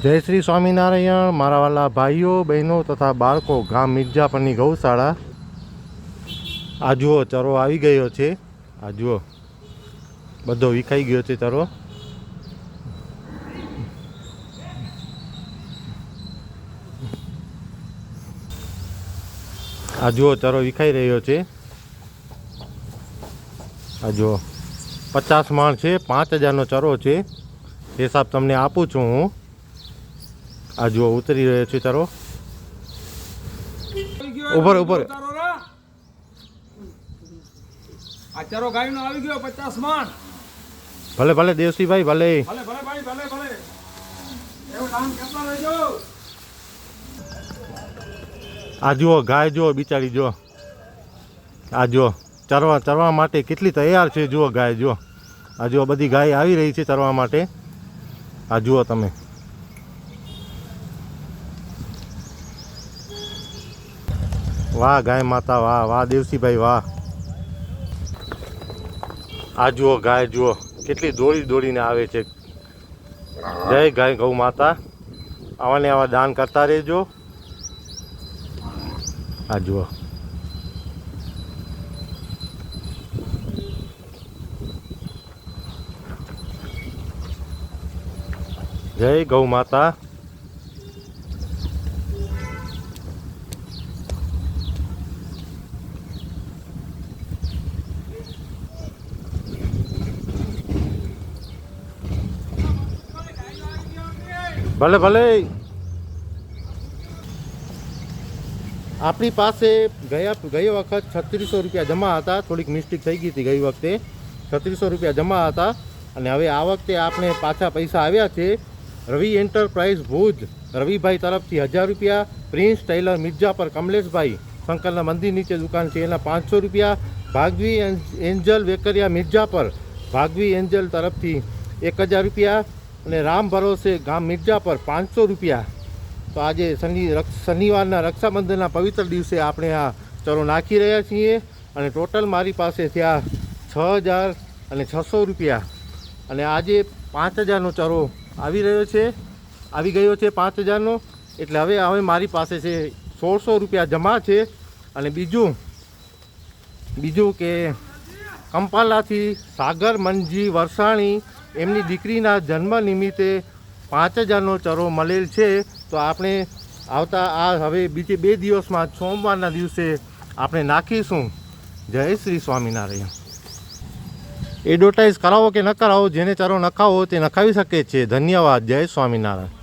જય શ્રી સ્વામિનારાયણ મારા વાલા ભાઈઓ બહેનો તથા બાળકો ગામ મિર્જાપરની ગૌશાળા। આ જુઓ ચરો આવી ગયો છે। આ જુઓ બધો વિખાઈ ગયો છે ચરો। આ જુઓ ચરો વિખાઈ રહ્યો છે। આ જુઓ 50 માણ છે, 5000નો ચરો છે। હિસાબ તમને આપું છું હું। આ જુઓ ઉતરી રહ્યો છે ચરો। ઉપર ઉપર આ ચરો ગાયનો આવી ગયો 50 માણ। ભલે ભલે દેવસીભાઈ ભલે ભલે ભલે ભાઈ ભલે ભલે એવું નામ કેતા રહેજો। આ જુઓ ગાય જુઓ બિચારી જુઓ। આ જુઓ ચરવા માટે કેટલી તૈયાર છે। જુઓ ગાય જુઓ। આ જુઓ બધી ગાય આવી રહી છે ચરવા માટે। આ જુઓ તમે। વાહ ગાય માતા વાહ વાહ દેવસીભાઈ વાહ। આ જુઓ ગાય જુઓ કેટલી દોડી દોડીને આવે છે। જય ગાય ગૌ માતા। આવાને આવા દાન કરતા રહેજો। આ જુઓ જય ગૌ માતા। ભલે ભલે આપણી પાસે ગઈ વખત 3600 રૂપિયા જમા હતા। થોડીક મિસ્ટેક થઈ ગઈ હતી ગઈ વખતે। 3600 રૂપિયા જમા હતા અને હવે આ વખતે આપણે પાછા પૈસા આવ્યા છે। રવિ એન્ટરપ્રાઇઝ ભુજ રવિભાઈ તરફથી 1000 રૂપિયા। પ્રિન્સ ટેલર મિર્જાપર કમલેશભાઈ શંકરના મંદિર નીચે દુકાન છે એના 500 રૂપિયા। ભાગવી એન્જલ વેકરિયા મિર્જાપર ભાગવી એન્જલ તરફથી 1000 રૂપિયા અને રામ ભરોસે ગામ મિર્જાપર 500 રૂપિયા। તો આજે શનિવારના રક્ષાબંધનના પવિત્ર દિવસે આપણે આ ચરો નાખી રહ્યા છીએ અને ટોટલ મારી પાસે થયા 6600 રૂપિયા અને આજે 5000નો ચરો આવી રહ્યો છે, આવી ગયો છે 5000નો। એટલે હવે મારી પાસે છે 1600 રૂપિયા જમા છે। અને બીજું કે કંપાલાથી સાગર મનજી વરસાણી એમની દીકરીના જન્મ નિમિત્તે 5000નો ચરો મળેલ છે। તો આપણે આવતા આ હવે બીજે 2 દિવસમાં સોમવારના દિવસે આપણે નાખીશું। જય શ્રી સ્વામિનારાયણ। એડવર્ટાઇઝ કરાવો કે ન કરાવો, જેને ચરો નખાવો તે નખાવી શકે છે। ધન્યવાદ। જય સ્વામિનારાયણ।